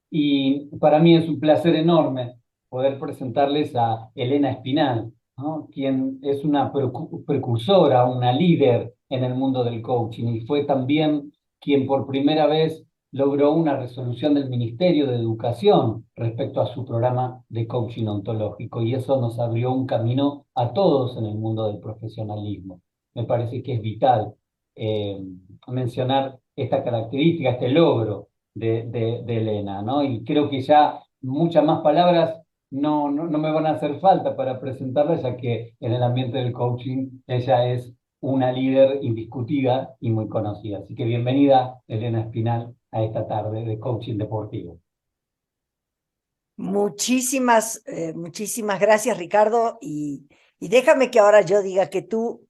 Y para mí es un placer enorme poder presentarles a Elena Espinal, ¿no? Quien es una precursora, una líder en el mundo del coaching y fue también quien por primera vez logró una resolución del Ministerio de Educación respecto a su programa de coaching ontológico y eso nos abrió un camino a todos en el mundo del profesionalismo. Me parece que es vital eh, mencionar esta característica, este logro de Elena, ¿no? Y creo que ya muchas más palabras no me van a hacer falta para presentarla, ya que en el ambiente del coaching ella es una líder indiscutida y muy conocida. Así que bienvenida, Elena Espinal, a esta tarde de coaching deportivo. Muchísimas gracias, Ricardo. Y déjame que ahora yo diga que tú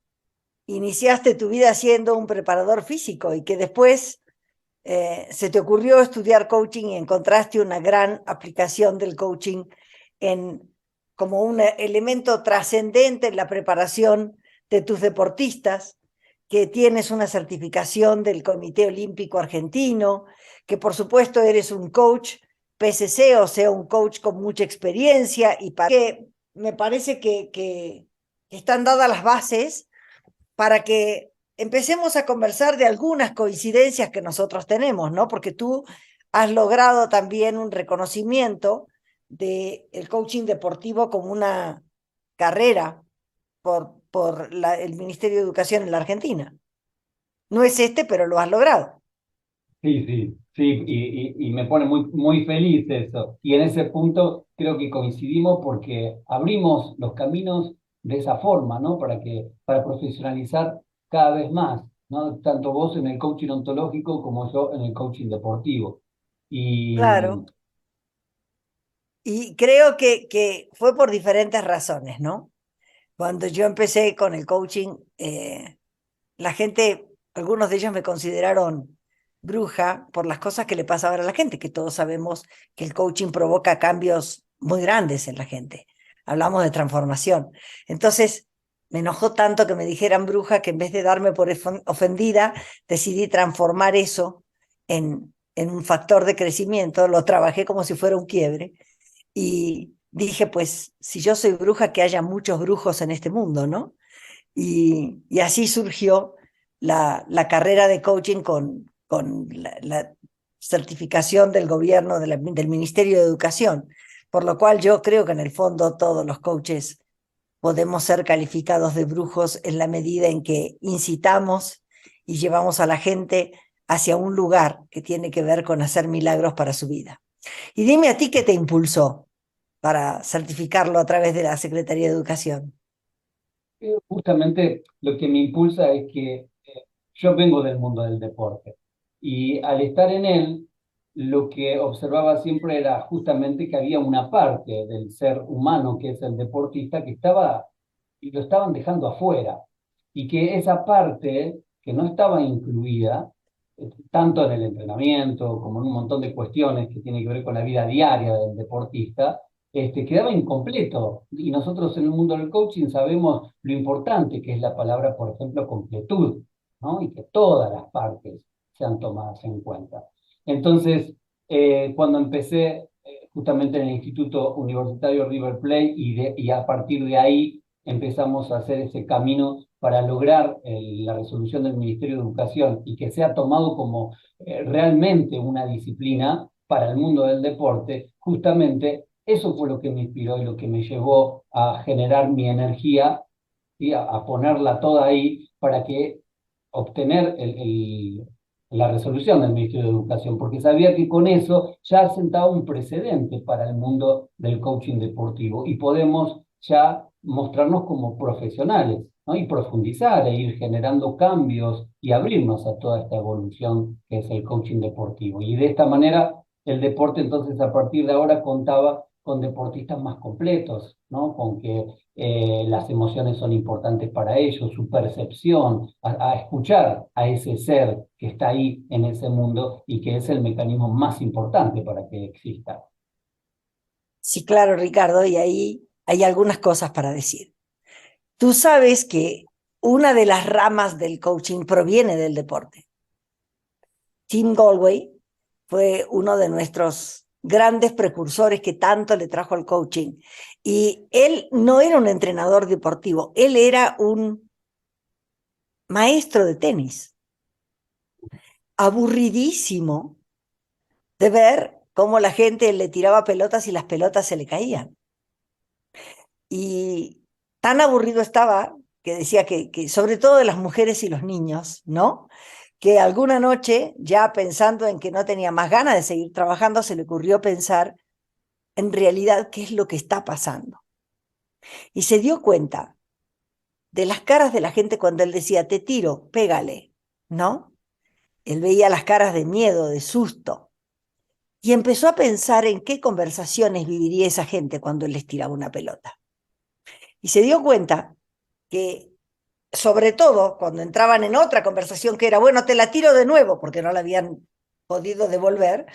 iniciaste tu vida siendo un preparador físico y que después se te ocurrió estudiar coaching y encontraste una gran aplicación del coaching en, como un elemento trascendente en la preparación de tus deportistas, que tienes una certificación del Comité Olímpico Argentino, que por supuesto eres un coach PCC, o sea, un coach con mucha experiencia, y para que me parece que están dadas las bases para que empecemos a conversar de algunas coincidencias que nosotros tenemos, ¿no? Porque tú has logrado también un reconocimiento del coaching deportivo como una carrera por el Ministerio de Educación en la Argentina. No es este, pero lo has logrado. Sí, y me pone muy feliz eso. Y en ese punto creo que coincidimos porque abrimos los caminos de esa forma, ¿no? Para profesionalizar cada vez más, ¿no? Tanto vos en el coaching ontológico como yo en el coaching deportivo. Y Claro. Y creo que fue por diferentes razones, ¿no? Cuando yo empecé con el coaching, la gente, algunos de ellos me consideraron bruja por las cosas que le pasaban a la gente, que todos sabemos que el coaching provoca cambios muy grandes en la gente. Hablamos de transformación. Entonces, me enojó tanto que me dijeran bruja que en vez de darme por ofendida, decidí transformar eso en un factor de crecimiento. Lo trabajé como si fuera un quiebre y dije, pues, si yo soy bruja, que haya muchos brujos en este mundo, ¿no? Y así surgió la carrera de coaching con la certificación del gobierno, del Ministerio de Educación, por lo cual yo creo que en el fondo todos los coaches podemos ser calificados de brujos en la medida en que incitamos y llevamos a la gente hacia un lugar que tiene que ver con hacer milagros para su vida. Y dime a ti qué te impulsó para certificarlo a través de la Secretaría de Educación. justamente lo que me impulsa es que yo vengo del mundo del deporte y al estar en él, lo que observaba siempre era justamente que había una parte del ser humano, que es el deportista, que estaba y lo estaban dejando afuera y que esa parte que no estaba incluida, tanto en el entrenamiento como en un montón de cuestiones que tienen que ver con la vida diaria del deportista, quedaba incompleto. Y nosotros en el mundo del coaching sabemos lo importante que es la palabra, por ejemplo, completud, ¿no? Y que todas las partes sean tomadas en cuenta. Entonces, cuando empecé justamente en el Instituto Universitario River Plate y a partir de ahí empezamos a hacer ese camino para lograr la resolución del Ministerio de Educación y que sea tomado como realmente una disciplina para el mundo del deporte, justamente eso fue lo que me inspiró y lo que me llevó a generar mi energía y a ponerla toda ahí para que obtener la resolución del Ministerio de Educación, porque sabía que con eso ya sentaba un precedente para el mundo del coaching deportivo y podemos ya mostrarnos como profesionales, ¿no? Y profundizar e ir generando cambios y abrirnos a toda esta evolución que es el coaching deportivo. Y de esta manera el deporte entonces a partir de ahora contaba con deportistas más completos, ¿no? Con que las emociones son importantes para ellos, su percepción, a escuchar a ese ser que está ahí en ese mundo y que es el mecanismo más importante para que exista. Sí, claro, Ricardo, y ahí hay algunas cosas para decir. Tú sabes que una de las ramas del coaching proviene del deporte. Tim Galway fue uno de nuestros grandes precursores que tanto le trajo al coaching. Y él no era un entrenador deportivo, él era un maestro de tenis, aburridísimo de ver cómo la gente le tiraba pelotas y las pelotas se le caían. Y tan aburrido estaba que decía que sobre todo de las mujeres y los niños, ¿no? Que alguna noche, ya pensando en que no tenía más ganas de seguir trabajando, se le ocurrió pensar en realidad qué es lo que está pasando. Y se dio cuenta de las caras de la gente cuando él decía, te tiro, pégale, ¿no? Él veía las caras de miedo, de susto, y empezó a pensar en qué conversaciones viviría esa gente cuando él les tiraba una pelota. Y se dio cuenta que, sobre todo, cuando entraban en otra conversación que era, bueno, te la tiro de nuevo, porque no la habían podido devolver,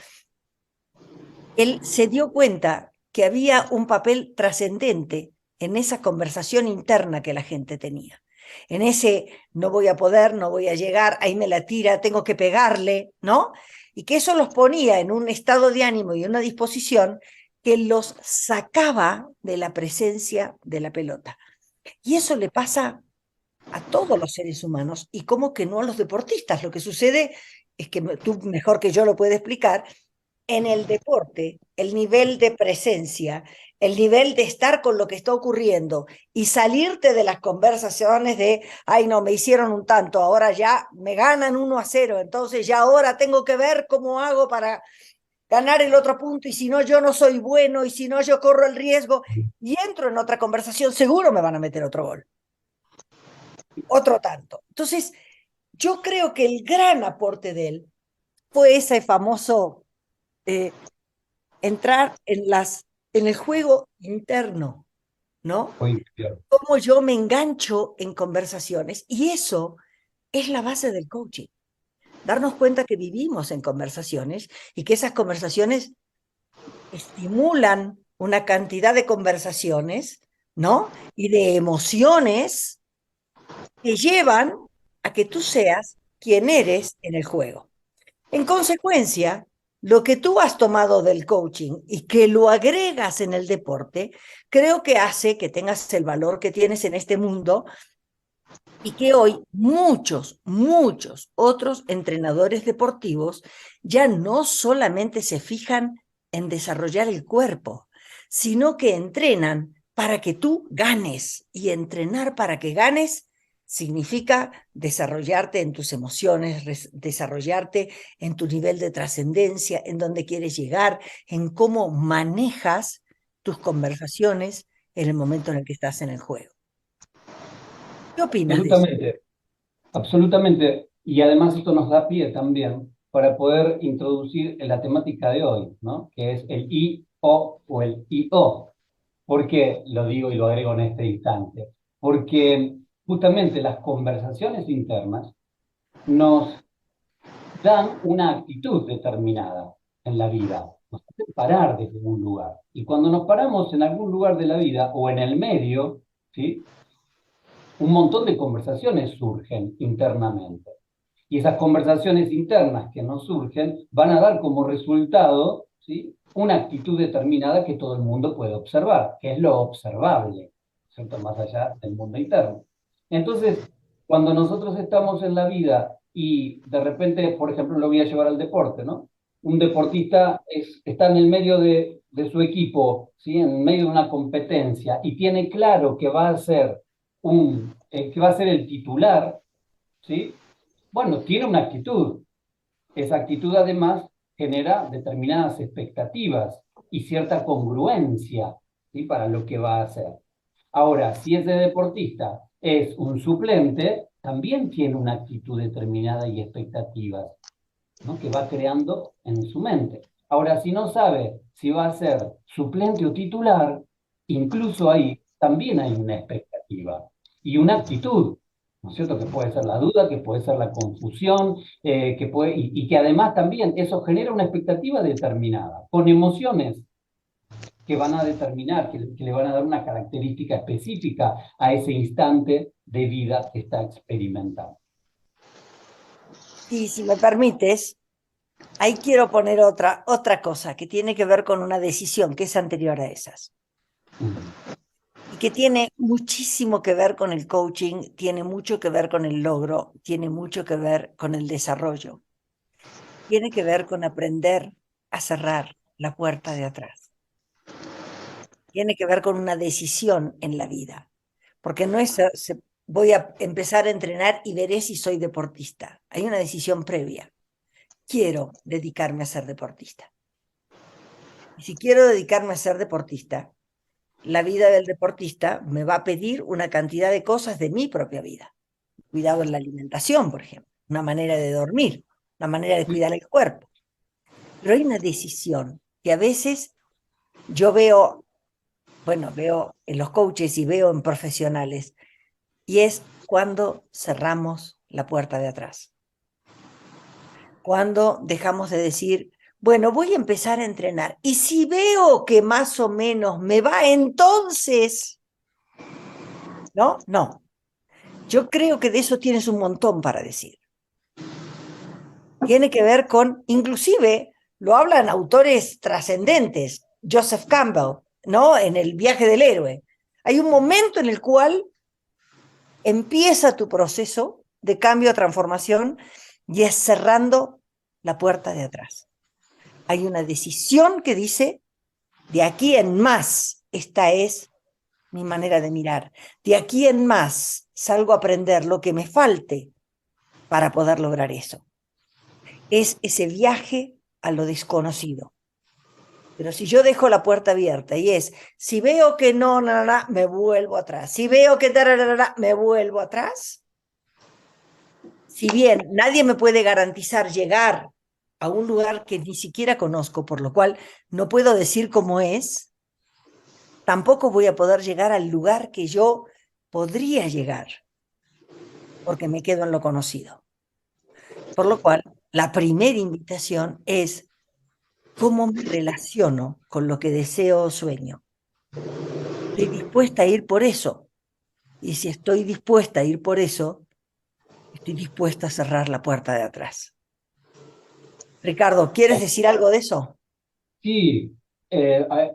él se dio cuenta que había un papel trascendente en esa conversación interna que la gente tenía. En ese no voy a poder, no voy a llegar, ahí me la tira, tengo que pegarle, ¿no? Y que eso los ponía en un estado de ánimo y una disposición que los sacaba de la presencia de la pelota. Y eso le pasa a todos los seres humanos y como que no a los deportistas. Lo que sucede es que tú mejor que yo lo puedes explicar, en el deporte, el nivel de presencia, el nivel de estar con lo que está ocurriendo y salirte de las conversaciones de, ay no, me hicieron un tanto, ahora ya me ganan 1-0, entonces ya ahora tengo que ver cómo hago para ganar el otro punto y si no yo no soy bueno y si no yo corro el riesgo y entro en otra conversación, seguro me van a meter otro gol, otro tanto. Entonces, yo creo que el gran aporte de él fue ese famoso entrar en el juego interno, ¿no? Oye, claro. Cómo yo me engancho en conversaciones. Y eso es la base del coaching. Darnos cuenta que vivimos en conversaciones y que esas conversaciones estimulan una cantidad de conversaciones, ¿no? Y de emociones que llevan a que tú seas quien eres en el juego. En consecuencia, lo que tú has tomado del coaching y que lo agregas en el deporte, creo que hace que tengas el valor que tienes en este mundo y que hoy muchos otros entrenadores deportivos ya no solamente se fijan en desarrollar el cuerpo, sino que entrenan para que tú ganes. Y entrenar para que ganes significa desarrollarte en tus emociones, desarrollarte en tu nivel de trascendencia, en dónde quieres llegar, en cómo manejas tus conversaciones en el momento en el que estás en el juego. ¿Qué opinas de eso? Absolutamente, absolutamente. Y además esto nos da pie también para poder introducir en la temática de hoy, ¿no? Que es el I-O el I-O. ¿Por qué lo digo y lo agrego en este instante? Porque justamente las conversaciones internas nos dan una actitud determinada en la vida, nos hacen parar desde un lugar. Y cuando nos paramos en algún lugar de la vida o en el medio, ¿sí? Un montón de conversaciones surgen internamente. Y esas conversaciones internas que nos surgen van a dar como resultado, ¿sí? Una actitud determinada que todo el mundo puede observar, que es lo observable, ¿cierto? Más allá del mundo interno. Entonces, cuando nosotros estamos en la vida y de repente, por ejemplo, lo voy a llevar al deporte, ¿no? Un deportista está en el medio de su equipo, ¿sí? En medio de una competencia y tiene claro que va a ser que va a ser el titular, ¿sí? Bueno, tiene una actitud. Esa actitud además genera determinadas expectativas y cierta congruencia, ¿sí? Para lo que va a hacer. Ahora, si ese deportista es un suplente, también tiene una actitud determinada y expectativas, ¿no? Que va creando en su mente. Ahora, si no sabe si va a ser suplente o titular, incluso ahí también hay una expectativa y una actitud, ¿no es cierto? Que puede ser la duda, que puede ser la confusión, y que además también eso genera una expectativa determinada, con emociones que van a determinar, que le van a dar una característica específica a ese instante de vida que está experimentando. Y si me permites, Ahí quiero poner otra cosa que tiene que ver con una decisión que es anterior a esas y que tiene muchísimo que ver con el coaching, tiene mucho que ver con el logro, tiene mucho que ver con el desarrollo, tiene que ver con aprender a cerrar la puerta de atrás, tiene que ver con una decisión en la vida, porque no es, voy a empezar a entrenar y veré si soy deportista. Hay una decisión previa. Quiero dedicarme a ser deportista. Y si quiero dedicarme a ser deportista, la vida del deportista me va a pedir una cantidad de cosas de mi propia vida. Cuidado en la alimentación, por ejemplo, una manera de dormir, una manera de cuidar el cuerpo. Pero hay una decisión que a veces yo veo, bueno, veo en los coaches y veo en profesionales, y es cuando cerramos la puerta de atrás. Cuando dejamos de decir, bueno, voy a empezar a entrenar. Y si veo que más o menos me va, entonces, ¿no? No. Yo creo que de eso tienes un montón para decir. Tiene que ver con, inclusive, lo hablan autores trascendentes, Joseph Campbell, ¿no? En El viaje del héroe. Hay un momento en el cual empieza tu proceso de cambio a transformación y es cerrando la puerta de atrás. Hay una decisión que dice, de aquí en más, esta es mi manera de mirar. De aquí en más, salgo a aprender lo que me falte para poder lograr eso. Es ese viaje a lo desconocido. Pero si yo dejo la puerta abierta y es, si veo que no, me vuelvo atrás. Si veo que me vuelvo atrás. Si bien nadie me puede garantizar llegar a un lugar que ni siquiera conozco, por lo cual no puedo decir cómo es, tampoco voy a poder llegar al lugar que yo podría llegar, porque me quedo en lo conocido. Por lo cual, la primera invitación es cómo me relaciono con lo que deseo o sueño. Estoy dispuesta a ir por eso. Y si estoy dispuesta a ir por eso, estoy dispuesta a cerrar la puerta de atrás. Ricardo, ¿quieres decir algo de eso? Sí,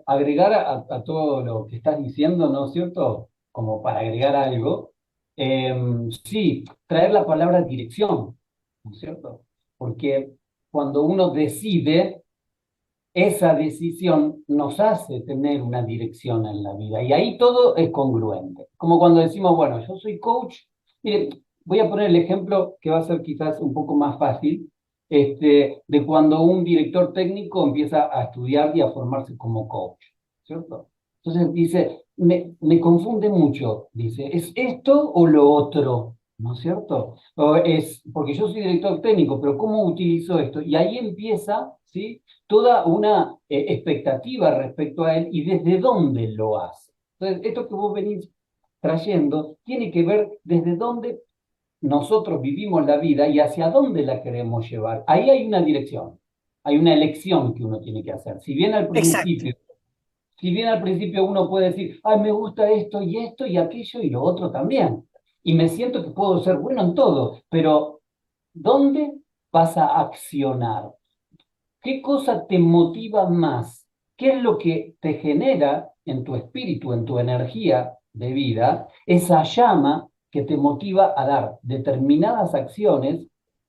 agregar a todo lo que estás diciendo, ¿no es cierto? Como para agregar algo, sí, traer la palabra dirección, ¿no es cierto? Porque cuando uno decide, esa decisión nos hace tener una dirección en la vida y ahí todo es congruente. Como cuando decimos, bueno, yo soy coach, mire, voy a poner el ejemplo que va a ser quizás un poco más fácil, de cuando un director técnico empieza a estudiar y a formarse como coach, ¿cierto? Entonces dice, me confunde mucho, dice, ¿es esto o lo otro? ¿No es cierto? O es, porque yo soy director técnico, pero ¿cómo utilizo esto? Y ahí empieza, ¿sí? Toda una expectativa respecto a él y desde dónde lo hace. Entonces, esto que vos venís trayendo tiene que ver desde dónde nosotros vivimos la vida y hacia dónde la queremos llevar. Ahí hay una dirección, hay una elección que uno tiene que hacer. Exacto. Si bien al principio uno puede decir, ay, me gusta esto y aquello y lo otro también, y me siento que puedo ser bueno en todo, pero ¿dónde vas a accionar? ¿Qué cosa te motiva más? ¿Qué es lo que te genera en tu espíritu, en tu energía de vida, esa llama que te motiva a dar determinadas acciones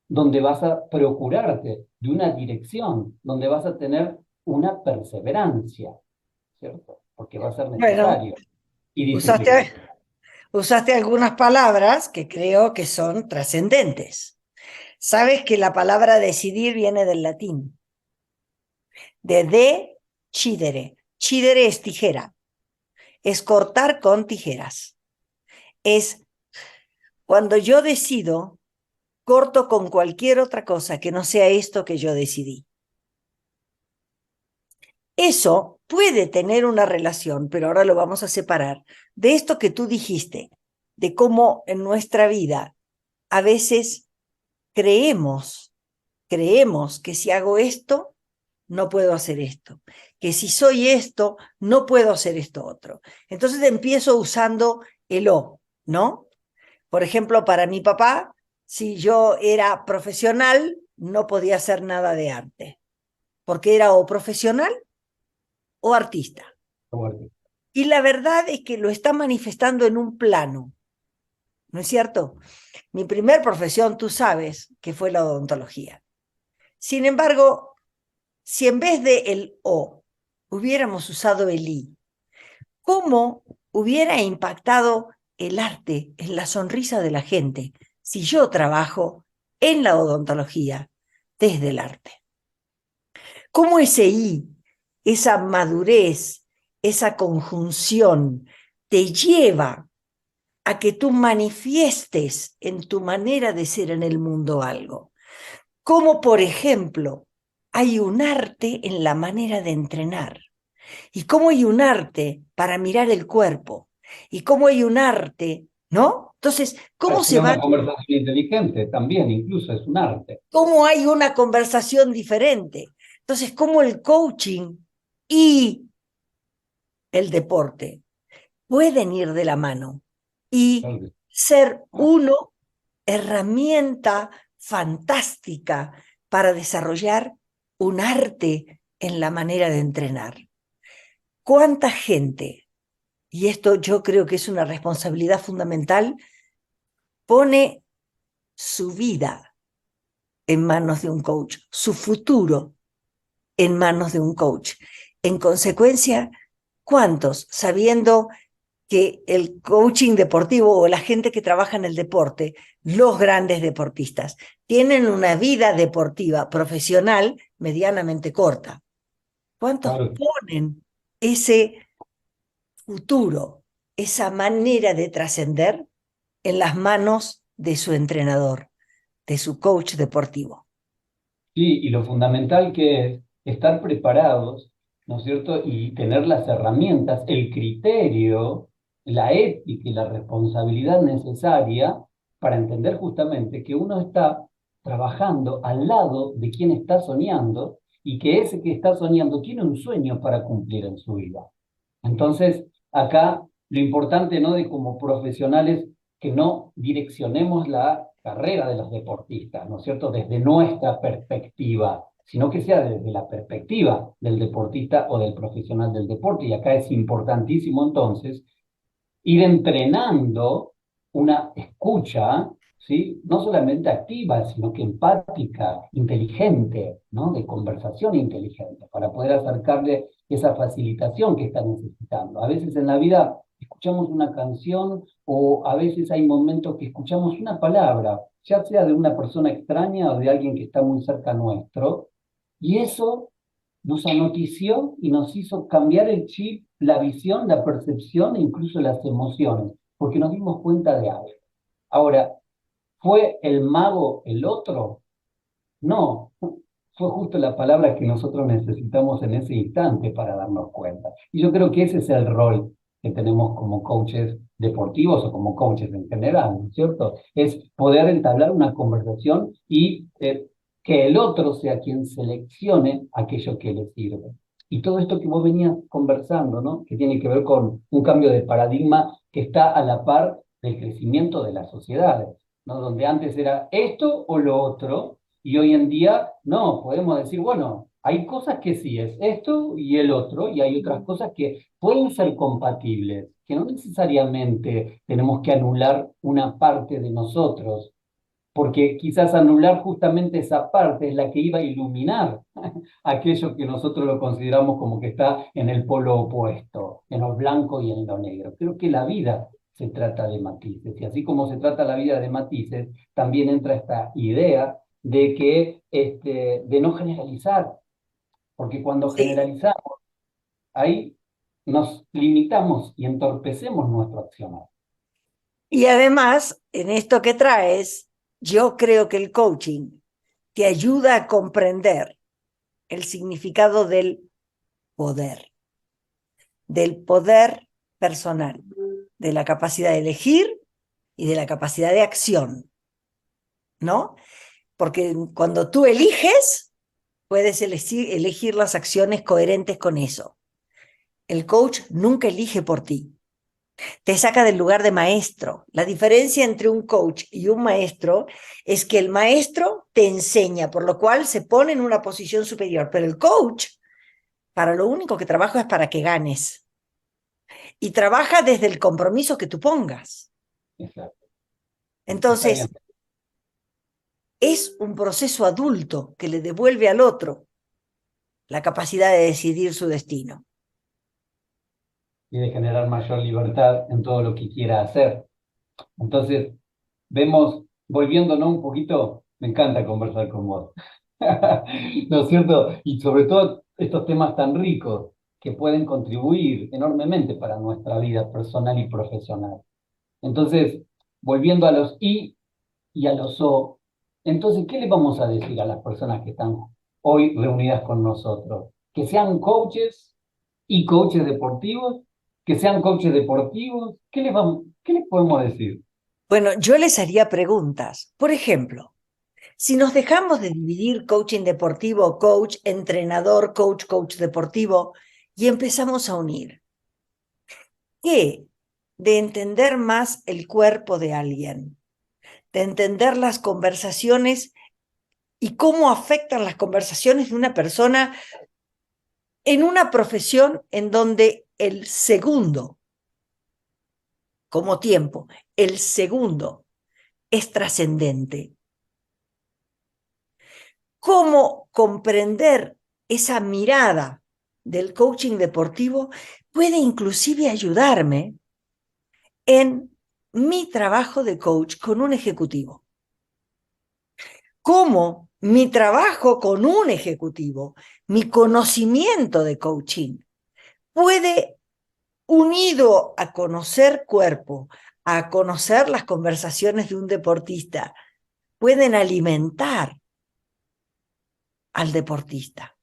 donde vas a procurarte de una dirección, donde vas a tener una perseverancia, ¿cierto? Porque va a ser Bueno, necesario. Y disciplina. usaste, usaste algunas palabras que creo que son trascendentes. Sabes que la palabra decidir viene del latín, de decidere. Cidere es tijera, es cortar con tijeras. Es cuando yo decido, corto con cualquier otra cosa que no sea esto que yo decidí. Eso puede tener una relación, pero ahora lo vamos a separar, de esto que tú dijiste, de cómo en nuestra vida a veces creemos que si hago esto, no puedo hacer esto, que si soy esto, no puedo hacer esto otro. Entonces empiezo usando el o, ¿no? Por ejemplo, para mi papá, si yo era profesional, no podía hacer nada de arte, porque era o profesional o artista. Y la verdad es que lo está manifestando en un plano, ¿no es cierto? Mi primer profesión, tú sabes, que fue la odontología. Sin embargo, si en vez de el O hubiéramos usado el I, ¿cómo hubiera impactado el arte en la sonrisa de la gente si yo trabajo en la odontología desde el arte? ¿Cómo ese I, esa madurez, esa conjunción te lleva a que tú manifiestes en tu manera de ser en el mundo algo? Como por ejemplo, hay un arte en la manera de entrenar, y cómo hay un arte para mirar el cuerpo, y cómo hay un arte, ¿no? Entonces, ¿cómo se Tener va? una conversación inteligente también, incluso es un arte. ¿Cómo hay una conversación diferente? Entonces, ¿cómo el coaching y el deporte pueden ir de la mano y ser uno herramienta fantástica para desarrollar un arte en la manera de entrenar? ¿Cuánta gente, y esto yo creo que es una responsabilidad fundamental, pone su vida en manos de un coach, su futuro en manos de un coach? En consecuencia, ¿cuántos, sabiendo que el coaching deportivo o la gente que trabaja en el deporte, los grandes deportistas, tienen una vida deportiva profesional medianamente corta? ¿Cuántos ponen ese futuro, esa manera de trascender en las manos de su entrenador, de su coach deportivo? Sí, y lo fundamental que es estar preparados, ¿no es cierto? Y tener las herramientas, el criterio, la ética y la responsabilidad necesaria para entender justamente que uno está trabajando al lado de quien está soñando y que ese que está soñando tiene un sueño para cumplir en su vida. Entonces, acá lo importante, ¿no? De como profesionales que no direccionemos la carrera de los deportistas, ¿no es cierto?, desde nuestra perspectiva, sino que sea desde la perspectiva del deportista o del profesional del deporte. Y acá es importantísimo entonces ir entrenando una escucha, ¿sí? No solamente activa, sino que empática, inteligente, ¿no? De conversación inteligente, para poder acercarle esa facilitación que está necesitando. A veces en la vida escuchamos una canción o a veces hay momentos que escuchamos una palabra, ya sea de una persona extraña o de alguien que está muy cerca nuestro, y eso nos anotició y nos hizo cambiar el chip, la visión, la percepción e incluso las emociones, porque nos dimos cuenta de algo. Ahora, ¿fue el mago el otro? No, fue justo la palabra que nosotros necesitamos en ese instante para darnos cuenta. Y yo creo que ese es el rol que tenemos como coaches deportivos o como coaches en general, ¿no es cierto? Es poder entablar una conversación y que el otro sea quien seleccione aquello que le sirve. Y todo esto que vos venías conversando, ¿no? Que tiene que ver con un cambio de paradigma que está a la par del crecimiento de las sociedades, ¿no? Donde antes era esto o lo otro, y hoy en día, no, podemos decir, bueno, hay cosas que sí es esto y el otro, y hay otras cosas que pueden ser compatibles, que no necesariamente tenemos que anular una parte de nosotros, porque quizás anular justamente esa parte es la que iba a iluminar aquello que nosotros lo consideramos como que está en el polo opuesto, en lo blanco y en lo negro. Creo que la vida se trata de matices, y así como se trata la vida de matices, también entra esta idea de que de no generalizar, porque cuando Sí. generalizamos, ahí nos limitamos y entorpecemos nuestro accionar. Y además, en esto que traes, yo creo que el coaching te ayuda a comprender el significado del poder personal, de la capacidad de elegir y de la capacidad de acción, ¿no? Porque cuando tú eliges, puedes elegir las acciones coherentes con eso. El coach nunca elige por ti. te saca del lugar de maestro. La diferencia entre un coach y un maestro es que el maestro te enseña, por lo cual se pone en una posición superior, pero el coach, para lo único que trabaja es para que ganes. Y trabaja desde el compromiso que tú pongas. Exacto. Está bien. Entonces, es un proceso adulto que le devuelve al otro la capacidad de decidir su destino. Y de generar mayor libertad en todo lo que quiera hacer. Entonces, vemos, volviéndonos un poquito, me encanta conversar con vos. ¿No es cierto? Y sobre todo estos temas tan ricos que pueden contribuir enormemente para nuestra vida personal y profesional. Entonces, volviendo a los y a los O, entonces, ¿qué le vamos a decir a las personas que están hoy reunidas con nosotros? Que sean coaches y coaches deportivos, que sean coaches deportivos, qué les podemos decir? Bueno, yo les haría preguntas. Por ejemplo, si nos dejamos de dividir coaching deportivo, coach, entrenador, coach, coach deportivo, y empezamos a unir, ¿qué? De entender más el cuerpo de alguien, de entender las conversaciones y cómo afectan las conversaciones de una persona en una profesión en donde el segundo, como tiempo, el segundo es trascendente. ¿Cómo comprender esa mirada del coaching deportivo puede inclusive ayudarme en mi trabajo de coach con un ejecutivo? ¿Cómo mi trabajo con un ejecutivo, mi conocimiento de coaching, puede, unido a conocer cuerpo, a conocer las conversaciones de un deportista, pueden alimentar al deportista?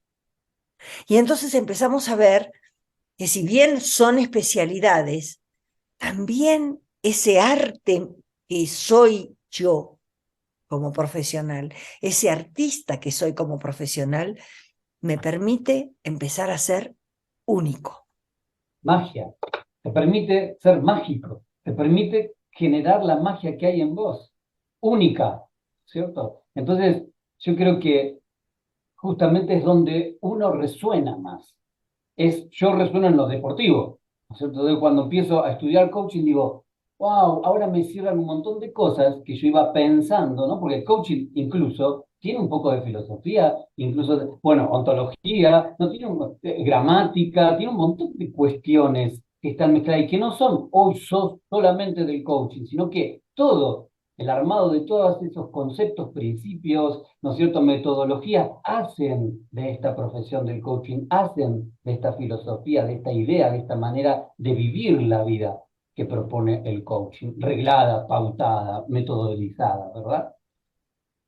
Y entonces empezamos a ver que si bien son especialidades, también ese arte que soy yo como profesional, ese artista que soy como profesional, me permite empezar a ser único. Magia. Te permite ser mágico. Te permite generar la magia que hay en vos. Única, ¿cierto? Entonces, yo creo que justamente es donde uno resuena más. Yo resueno en lo deportivo, ¿no es cierto? Entonces, cuando empiezo a estudiar coaching, digo, wow, ahora me cierran un montón de cosas que yo iba pensando, ¿no? Porque el coaching incluso tiene un poco de filosofía, incluso, bueno, ontología, no tiene gramática, tiene un montón de cuestiones que están mezcladas y que no son hoy solamente del coaching, sino que todo el armado de todos esos conceptos, principios, ¿no es cierto?, metodologías, hacen de esta profesión del coaching, hacen de esta filosofía, de esta idea, de esta manera de vivir la vida que propone el coaching, reglada, pautada, metodolizada, ¿verdad?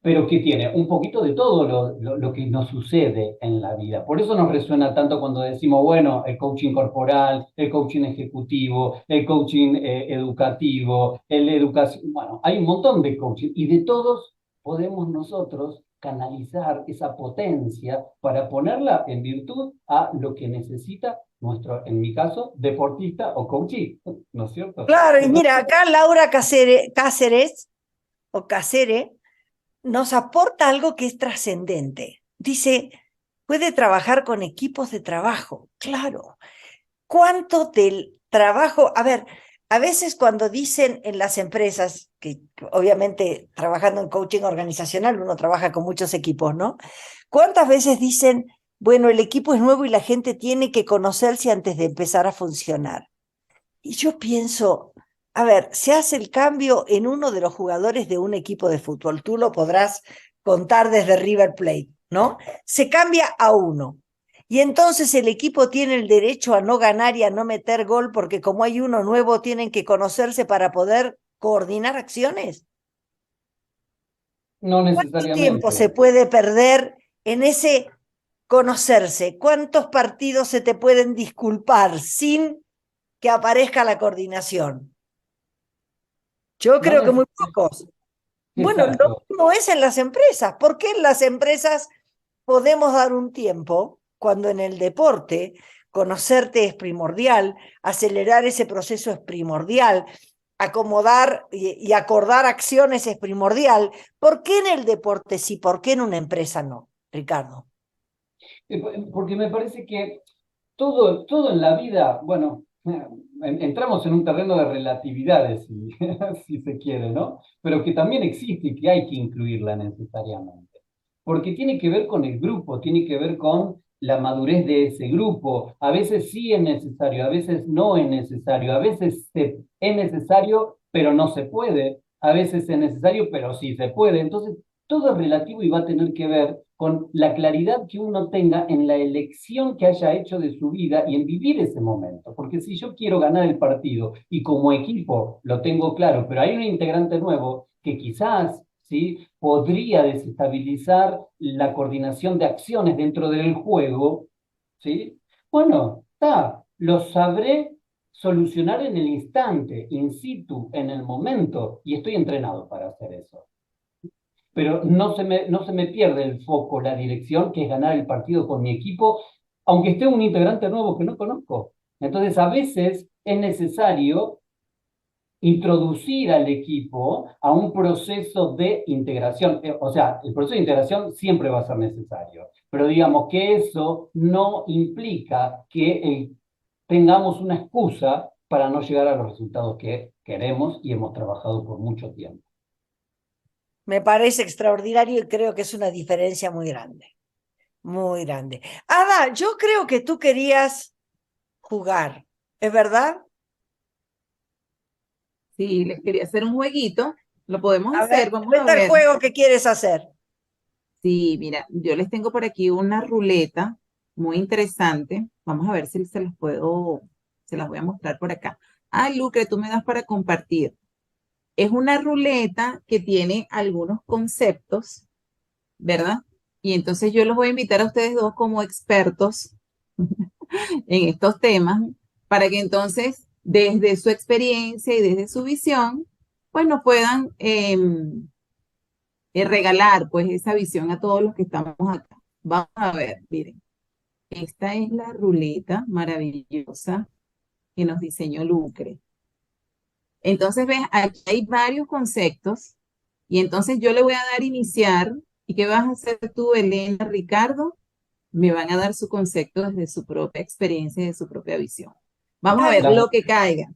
Pero que tiene un poquito de todo lo que nos sucede en la vida. Por eso nos resuena tanto cuando decimos, bueno, el coaching corporal, el coaching ejecutivo, el coaching educativo, el educación, bueno, hay un montón de coaching y de todos podemos nosotros canalizar esa potencia para ponerla en virtud a lo que necesita nuestro, en mi caso, deportista o coachee, ¿no es cierto? Claro, y Entonces, mira, acá Laura Cáceres o Cáceres nos aporta algo que es trascendente. Dice, puede trabajar con equipos de trabajo. Claro. ¿Cuánto del trabajo? A ver, a veces cuando dicen en las empresas, que obviamente trabajando en coaching organizacional uno trabaja con muchos equipos, ¿no? ¿Cuántas veces dicen, bueno, el equipo es nuevo y la gente tiene que conocerse antes de empezar a funcionar? Y yo pienso, a ver, se hace el cambio en uno de los jugadores de un equipo de fútbol. Tú lo podrás contar desde River Plate, ¿no? Se cambia a uno. Y entonces el equipo tiene el derecho a no ganar y a no meter gol porque como hay uno nuevo tienen que conocerse para poder coordinar acciones. no ¿Cuánto tiempo se necesariamente. puede perder en ese conocerse? ¿Cuántos partidos se te pueden disculpar sin que aparezca la coordinación? Yo No creo que muy necesariamente. pocos. Bueno, lo Exacto. mismo es en las empresas. ¿Por qué en las empresas podemos dar un tiempo cuando en el deporte, conocerte es primordial, acelerar ese proceso es primordial, acomodar y acordar acciones es primordial. ¿Por qué en el deporte sí? ¿Por qué en una empresa no, Ricardo? Porque me parece que todo en la vida, bueno, entramos en un terreno de relatividades, si, si se quiere, ¿no? Pero que también existe y que hay que incluirla necesariamente. Porque tiene que ver con el grupo, tiene que ver con la madurez de ese grupo. A veces sí es necesario, a veces no es necesario, a veces es necesario, pero no se puede, a veces es necesario, pero sí se puede. Entonces, todo es relativo y va a tener que ver con la claridad que uno tenga en la elección que haya hecho de su vida y en vivir ese momento. Porque si yo quiero ganar el partido y como equipo lo tengo claro, pero hay un integrante nuevo que quizás, ¿sí?, podría desestabilizar la coordinación de acciones dentro del juego, ¿sí? Bueno, está, lo sabré solucionar en el instante, in situ, en el momento, y estoy entrenado para hacer eso. Pero no se me pierde el foco, la dirección, que es ganar el partido con mi equipo, aunque esté un integrante nuevo que no conozco. Entonces, a veces es necesario introducir al equipo a un proceso de integración. O sea, el proceso de integración siempre va a ser necesario, pero digamos que eso no implica que tengamos una excusa para no llegar a los resultados que queremos y hemos trabajado por mucho tiempo. Me parece extraordinario y creo que es una diferencia muy grande, muy grande. Ada, yo creo que tú querías jugar, ¿es verdad? Sí, les quería hacer un jueguito. Lo podemos A hacer, ver, vamos a cuenta el ver. juego que quieres hacer. Sí, mira, yo les tengo por aquí una ruleta muy interesante. Vamos a ver si se las voy a mostrar por acá. Ah, Lucre, tú me das para compartir. Es una ruleta que tiene algunos conceptos, ¿verdad? Y entonces yo los voy a invitar a ustedes dos como expertos en estos temas para que entonces desde su experiencia y desde su visión, pues nos puedan regalar pues esa visión a todos los que estamos acá. Vamos a ver, miren, esta es la ruleta maravillosa que nos diseñó Lucre. Entonces, ves, aquí hay varios conceptos y entonces yo le voy a dar iniciar. ¿Y qué vas a hacer tú, Elena, Ricardo? Me van a dar su concepto desde su propia experiencia y de su propia visión. Vamos a Está ver bien. Las, lo que caiga,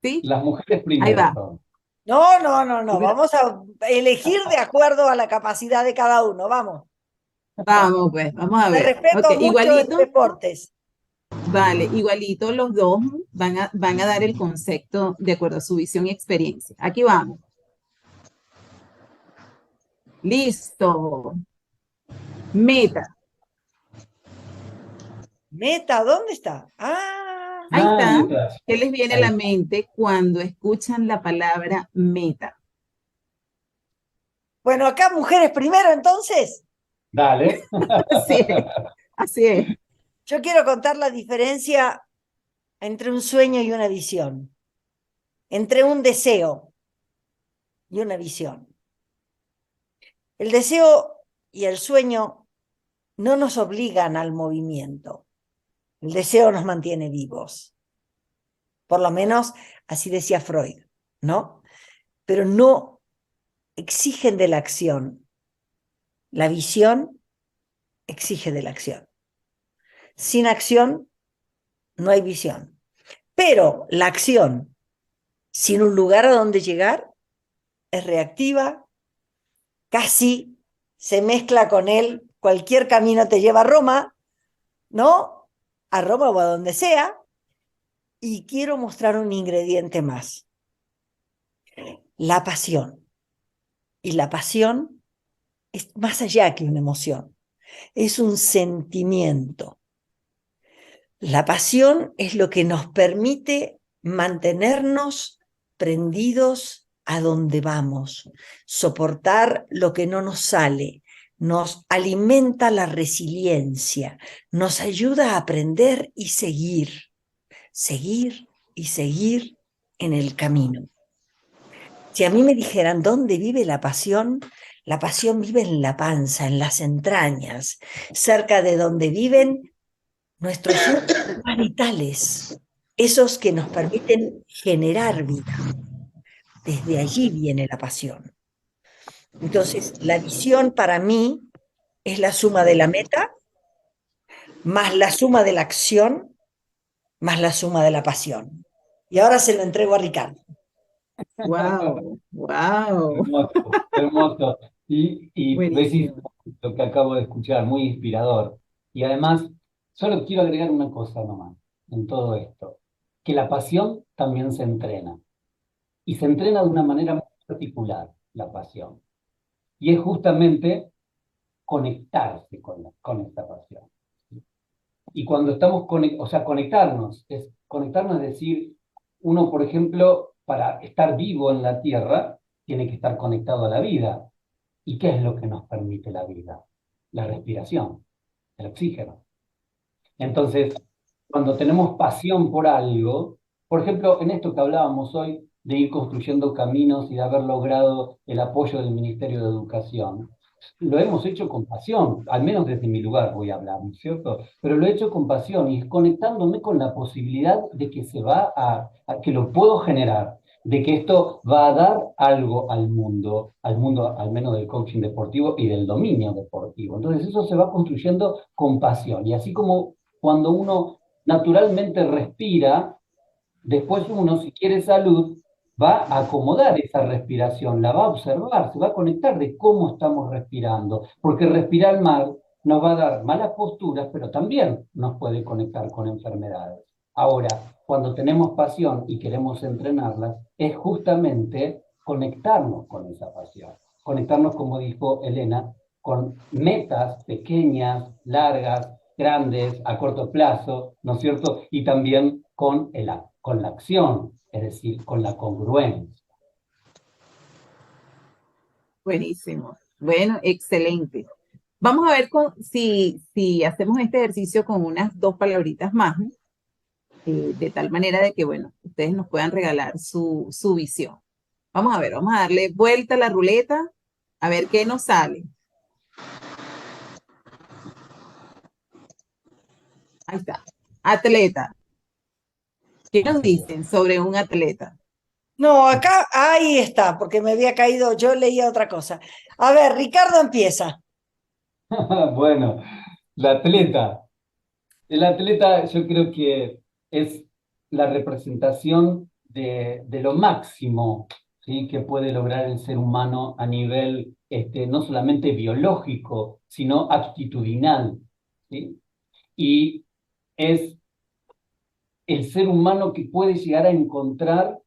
¿sí? las mujeres Ahí primero, va. perdón. No, no, no, no. Hubiera- Vamos a elegir de acuerdo a la capacidad de cada uno. Vamos. Vamos, pues, vamos a Te ver. Ok, respeto mucho en igualito, deportes. vale, igualito los dos van a dar el concepto de acuerdo a su visión y experiencia. Aquí vamos. Listo. Meta. Meta, ¿dónde está? Ah, Ahí Ah, está. mientras. ¿Qué les viene a Ahí la está. mente cuando escuchan la palabra meta? bueno, acá mujeres primero, entonces. Dale. Así es, así es. Yo quiero contar la diferencia entre un sueño y una visión, entre un deseo y una visión. El deseo y el sueño no nos obligan al movimiento. El deseo nos mantiene vivos. Por lo menos así decía Freud, ¿no? Pero no exigen de la acción. La visión exige de la acción. Sin acción no hay visión. Pero la acción, sin un lugar a donde llegar, es reactiva, casi se mezcla con él, cualquier camino te lleva a Roma, ¿no? A Roma o a donde sea. Y quiero mostrar un ingrediente más, la pasión. Y la pasión es más allá que una emoción, es un sentimiento. La pasión es lo que nos permite mantenernos prendidos a donde vamos, soportar lo que no nos sale, nos alimenta la resiliencia, nos ayuda a aprender y seguir, seguir y seguir en el camino. Si a mí me dijeran dónde vive la pasión vive en la panza, en las entrañas, cerca de donde viven nuestros órganos más vitales, esos que nos permiten generar vida. Desde allí viene la pasión. Entonces, la visión para mí es la suma de la meta, más la suma de la acción, más la suma de la pasión. Y ahora se lo entrego a Ricardo. Wow, wow. Hermoso, hermoso. Y Buenísimo. preciso lo que acabo de escuchar, muy inspirador. Y además, solo quiero agregar una cosa nomás en todo esto, que la pasión también se entrena. Y se entrena de una manera muy particular, la pasión. Y es justamente conectarse con esta pasión. Y cuando estamos o sea, conectarnos es decir, uno, por ejemplo, para estar vivo en la Tierra, tiene que estar conectado a la vida. ¿Y qué es lo que nos permite la vida? La respiración, el oxígeno. Entonces, cuando tenemos pasión por algo, por ejemplo, en esto que hablábamos hoy de ir construyendo caminos y de haber logrado el apoyo del Ministerio de Educación, lo hemos hecho con pasión, al menos desde mi lugar voy a hablar, ¿no es cierto? Pero lo he hecho con pasión y conectándome con la posibilidad de que que lo puedo generar, de que esto va a dar algo al mundo al menos del coaching deportivo y del dominio deportivo. Entonces eso se va construyendo con pasión y así como cuando uno naturalmente respira, después uno, si quiere salud, va a acomodar esa respiración, la va a observar, se va a conectar de cómo estamos respirando, porque respirar mal nos va a dar malas posturas, pero también nos puede conectar con enfermedades. Ahora, cuando tenemos pasión y queremos entrenarla, es justamente conectarnos con esa pasión, conectarnos, como dijo Elena, con metas pequeñas, largas, grandes, a corto plazo, ¿no es cierto? Y también con la acción, es decir, con la congruencia. Buenísimo. Bueno, excelente. Vamos a ver si hacemos este ejercicio con unas dos palabritas más, ¿no? De tal manera de que, bueno, ustedes nos puedan regalar su visión. Vamos a ver, vamos a darle vuelta a la ruleta, a ver qué nos sale. Ahí está. Atleta. ¿Qué nos dicen sobre un atleta? No, acá, ahí está, porque me había caído, yo leía otra cosa. A ver, Ricardo empieza. Bueno, la atleta. El atleta yo creo que es la representación de lo máximo, ¿sí?, que puede lograr el ser humano a nivel no solamente biológico, sino actitudinal, ¿sí? Y es el ser humano que puede llegar a encontrar,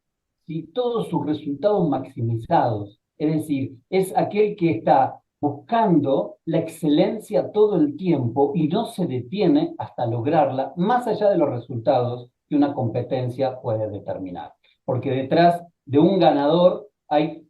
¿sí?, todos sus resultados maximizados. Es decir, es aquel que está buscando la excelencia todo el tiempo y no se detiene hasta lograrla, más allá de los resultados que una competencia puede determinar. Porque detrás de un ganador hay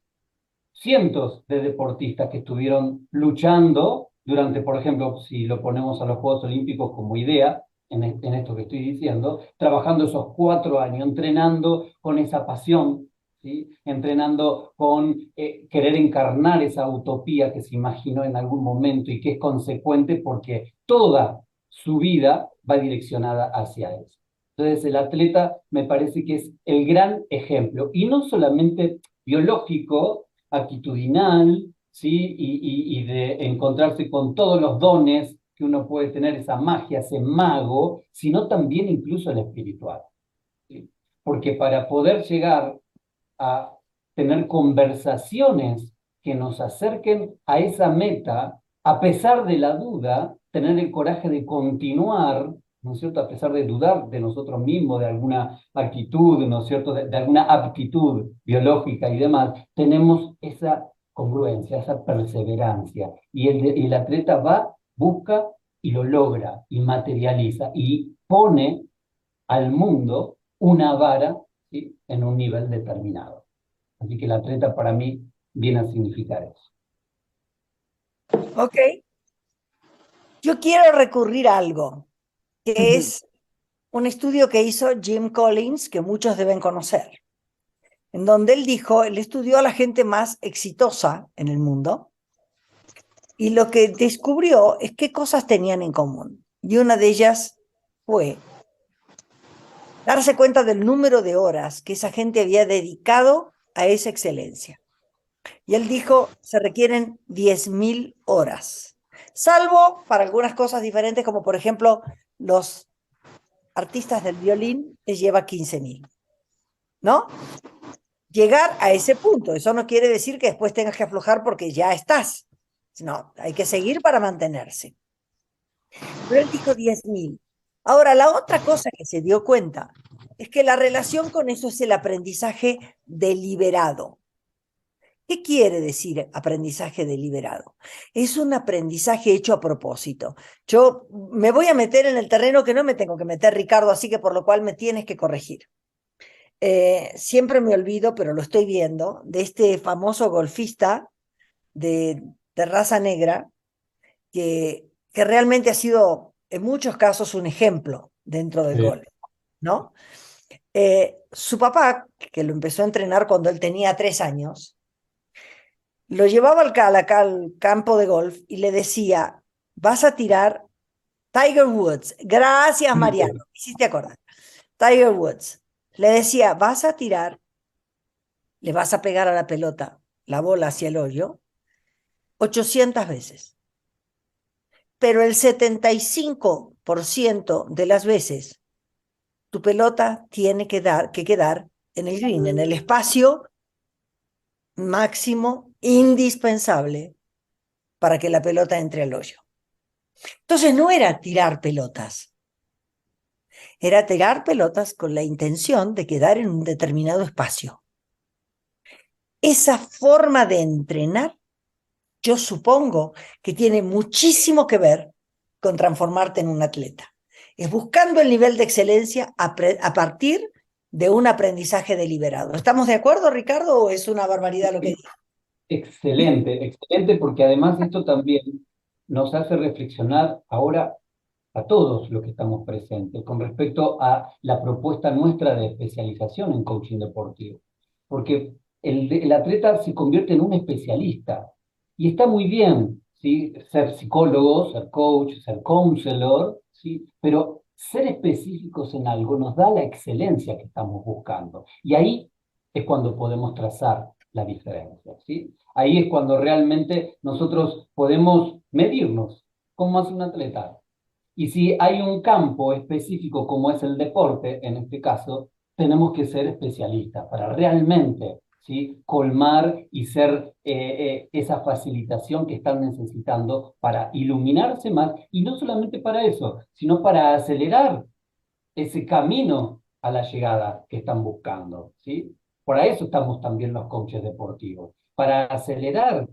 cientos de deportistas que estuvieron luchando durante, por ejemplo, si lo ponemos a los Juegos Olímpicos como idea, en esto que estoy diciendo, trabajando esos 4 años, entrenando con esa pasión, ¿sí?, entrenando con querer encarnar esa utopía que se imaginó en algún momento y que es consecuente porque toda su vida va direccionada hacia eso. Entonces, el atleta me parece que es el gran ejemplo, y no solamente biológico, actitudinal, ¿sí?, y de encontrarse con todos los dones que uno puede tener, esa magia, ese mago, sino también incluso el espiritual, ¿sí? Porque para poder llegar a tener conversaciones que nos acerquen a esa meta, a pesar de la duda, tener el coraje de continuar, ¿no es cierto?, a pesar de dudar de nosotros mismos, de alguna actitud, ¿no es cierto?, de alguna aptitud biológica y demás, tenemos esa congruencia, esa perseverancia. Y el atleta va, busca y lo logra, y materializa, y pone al mundo una vara, ¿sí?, en un nivel determinado. Así que el atleta para mí viene a significar eso. Ok. Yo quiero recurrir a algo, que es un estudio que hizo Jim Collins, que muchos deben conocer, en donde él dijo, él estudió a la gente más exitosa en el mundo y lo que descubrió es qué cosas tenían en común. Y una de ellas fue darse cuenta del número de horas que esa gente había dedicado a esa excelencia. Y él dijo, se requieren 10.000 horas, salvo para algunas cosas diferentes, como por ejemplo los artistas del violín les lleva 15.000, ¿no? Llegar a ese punto, eso no quiere decir que después tengas que aflojar porque ya estás, no, hay que seguir para mantenerse. Pero él dijo 10.000. Ahora, la otra cosa que se dio cuenta es que la relación con eso es el aprendizaje deliberado. ¿Qué quiere decir aprendizaje deliberado? Es un aprendizaje hecho a propósito. Yo me voy a meter en el terreno que no me tengo que meter, Ricardo, así que por lo cual me tienes que corregir. Siempre me olvido, pero lo estoy viendo, de este famoso golfista de raza negra que realmente ha sido en muchos casos un ejemplo dentro del golf, ¿no? Su papá, que lo empezó a entrenar cuando él tenía 3 años, lo llevaba al campo de golf y le decía, vas a tirar Tiger Woods. Gracias, Mariano, me hiciste acordar. Tiger Woods. Le decía, vas a tirar, le vas a pegar a la pelota, la bola hacia el hoyo, 800 veces. Pero el 75% de las veces tu pelota tiene que quedar en el green, en el espacio máximo indispensable para que la pelota entre al hoyo. Entonces no era tirar pelotas, era tirar pelotas con la intención de quedar en un determinado espacio. Esa forma de entrenar, yo supongo que tiene muchísimo que ver con transformarte en un atleta. Es buscando el nivel de excelencia a partir de un aprendizaje deliberado. ¿Estamos de acuerdo, Ricardo, o es una barbaridad lo que digo? Excelente, excelente, porque además esto también nos hace reflexionar ahora a todos los que estamos presentes con respecto a la propuesta nuestra de especialización en coaching deportivo. Porque el atleta se convierte en un especialista y está muy bien, ¿sí? Ser psicólogo, ser coach, ser counselor, ¿sí? Pero ser específicos en algo nos da la excelencia que estamos buscando. Y ahí es cuando podemos trazar la diferencia, ¿sí? Ahí es cuando realmente nosotros podemos medirnos cómo hace un atleta. Y si hay un campo específico como es el deporte, en este caso, tenemos que ser especialistas para realmente, ¿sí? Colmar y ser esa facilitación que están necesitando para iluminarse más, y no solamente para eso, sino para acelerar ese camino a la llegada que están buscando, ¿sí? Para eso estamos también los coaches deportivos, para acelerar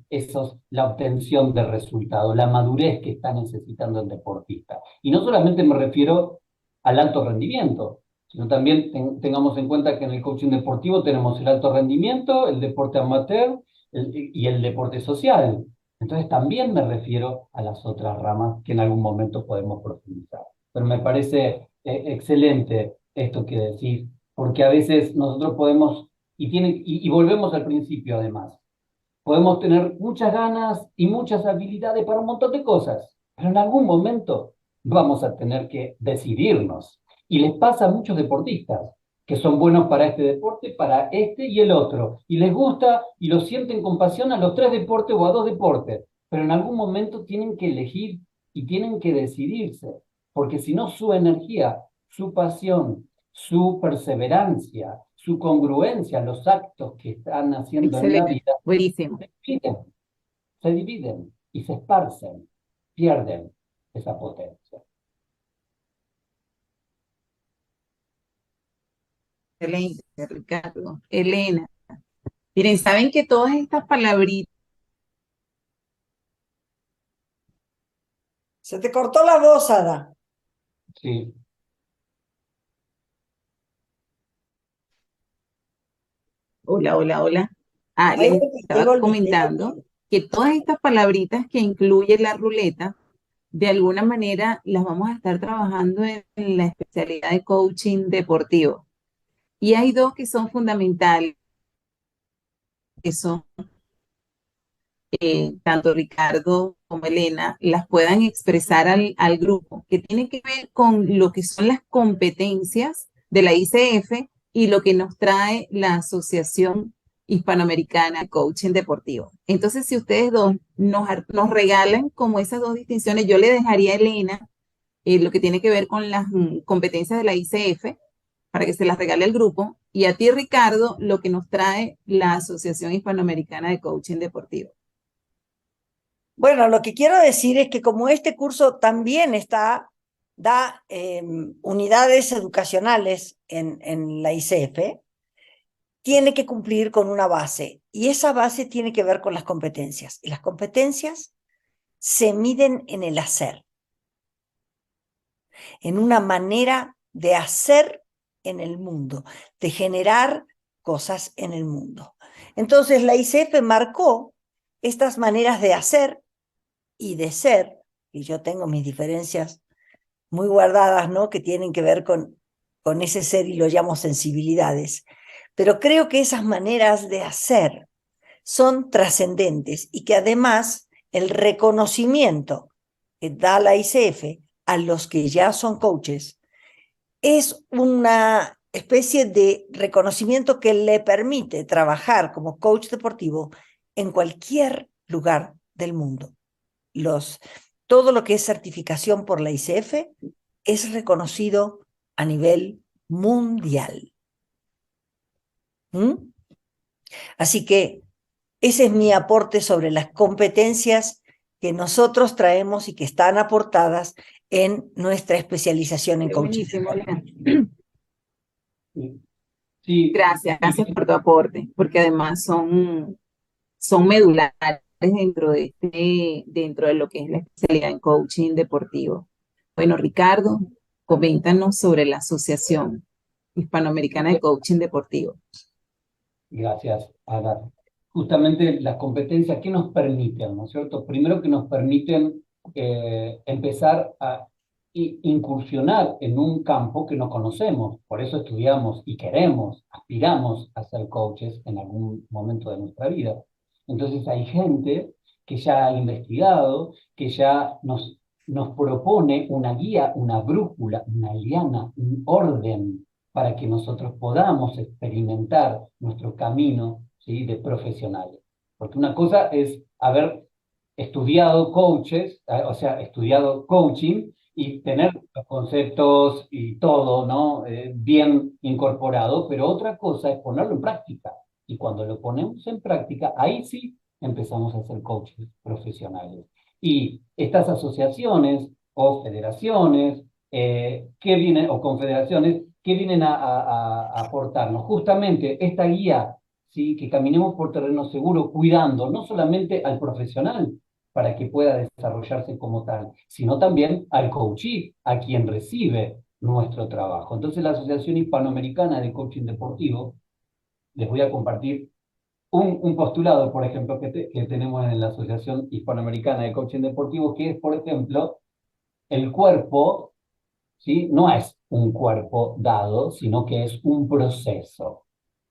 la obtención de resultados, la madurez que está necesitando el deportista. Y no solamente me refiero al alto rendimiento, sino también tengamos en cuenta que en el coaching deportivo tenemos el alto rendimiento, el deporte amateur y el deporte social. Entonces también me refiero a las otras ramas que en algún momento podemos profundizar. Pero me parece excelente esto que decís, porque a veces nosotros podemos, y volvemos al principio además, podemos tener muchas ganas y muchas habilidades para un montón de cosas, pero en algún momento vamos a tener que decidirnos. Y les pasa a muchos deportistas que son buenos para este deporte, para este y el otro, y les gusta y lo sienten con pasión a los 3 deportes o a 2 deportes, pero en algún momento tienen que elegir y tienen que decidirse, porque si no su energía, su pasión, su perseverancia, su congruencia, los actos que están haciendo en la Excelente, vida, buenísimo. dividen, se dividen y se esparcen, pierden esa potencia. Excelente, Ricardo. Elena, miren, saben que todas estas palabritas, Se te cortó la voz, Ada. Sí, hola, hola, hola. Ah, Ahí les ahí estaba volviste. comentando que todas estas palabritas que incluye la ruleta, de alguna manera las vamos a estar trabajando en la especialidad de coaching deportivo. Y hay dos que son fundamentales, que son tanto Ricardo como Elena las puedan expresar al grupo, que tiene que ver con lo que son las competencias de la ICF y lo que nos trae la Asociación Hispanoamericana de Coaching Deportivo. Entonces, si ustedes dos nos regalan como esas dos distinciones, yo le dejaría a Elena lo que tiene que ver con las competencias de la ICF para que se las regale al grupo, y a ti, Ricardo, lo que nos trae la Asociación Hispanoamericana de Coaching Deportivo. Bueno, lo que quiero decir es que como este curso también da unidades educacionales en la ICF, tiene que cumplir con una base, y esa base tiene que ver con las competencias, y las competencias se miden en el hacer, en una manera de hacer en el mundo, de generar cosas en el mundo. Entonces la ICF marcó estas maneras de hacer y de ser, y yo tengo mis diferencias muy guardadas, ¿no? Que tienen que ver con ese ser, y lo llamo sensibilidades. Pero creo que esas maneras de hacer son trascendentes, y que además el reconocimiento que da la ICF a los que ya son coaches es una especie de reconocimiento que le permite trabajar como coach deportivo en cualquier lugar del mundo. Todo lo que es certificación por la ICF es reconocido a nivel mundial. Así que ese es mi aporte sobre las competencias que nosotros traemos y que están aportadas en nuestra especialización en coaching. Buenísimo, Elena. Sí, Gracias por tu aporte, porque además son medulares dentro de lo que es la especialidad en coaching deportivo. Bueno, Ricardo, coméntanos sobre la Asociación Hispanoamericana de Coaching Deportivo. gracias, Ada. Justamente las competencias que nos permiten, ¿no es cierto? Primero, que nos permiten empezar a incursionar en un campo que no conocemos. Por eso estudiamos y queremos, aspiramos a ser coaches en algún momento de nuestra vida. Entonces hay gente que ya ha investigado, que ya nos propone una guía, una brújula, una liana, un orden para que nosotros podamos experimentar nuestro camino, ¿sí?, de profesionales. Porque una cosa es haber estudiado estudiado coaching y tener los conceptos y todo, ¿no? Bien incorporado, pero otra cosa es ponerlo en práctica. Y cuando lo ponemos en práctica, ahí sí empezamos a ser coaches profesionales. Y estas asociaciones o federaciones o confederaciones, ¿qué vienen a aportarnos? Justamente esta guía, ¿sí?, que caminemos por terreno seguro, cuidando no solamente al profesional para que pueda desarrollarse como tal, sino también al coachee, a quien recibe nuestro trabajo. Entonces, la Asociación Hispanoamericana de Coaching Deportivo, les voy a compartir un postulado, por ejemplo, que tenemos en la Asociación Hispanoamericana de Coaching Deportivo, que es, por ejemplo, el cuerpo, ¿sí?, no es un cuerpo dado, sino que es un proceso.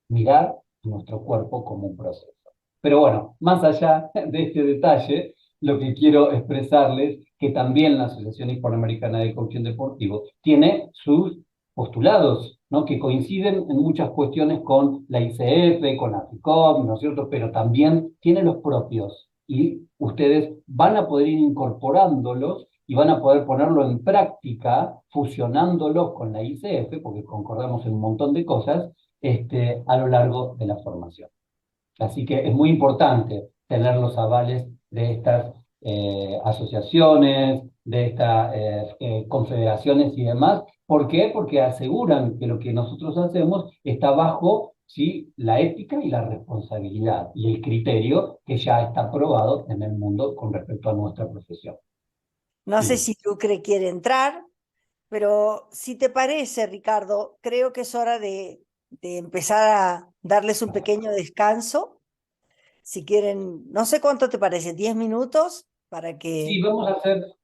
Mirar nuestro cuerpo como un proceso. Pero bueno, más allá de este detalle, lo que quiero expresarles que también la Asociación Hispanoamericana de Coaching Deportivo tiene sus postulados, ¿no?, que coinciden en muchas cuestiones con la ICF, con la FICOM, ¿no es cierto?, pero también tiene los propios, y ustedes van a poder ir incorporándolos y van a poder ponerlo en práctica, fusionándolos con la ICF, porque concordamos en un montón de cosas, a lo largo de la formación. Así que es muy importante tener los avales de estas asociaciones, de estas confederaciones y demás. ¿Por qué? Porque aseguran que lo que nosotros hacemos está bajo, ¿sí?, la ética y la responsabilidad y el criterio que ya está aprobado en el mundo con respecto a nuestra profesión. No sé Sí. si Lucre quiere entrar, pero si te parece, Ricardo, creo que es hora de empezar a darles un pequeño descanso. Si quieren, no sé cuánto te parece, 10 minutos para Sí, que... vamos a hacer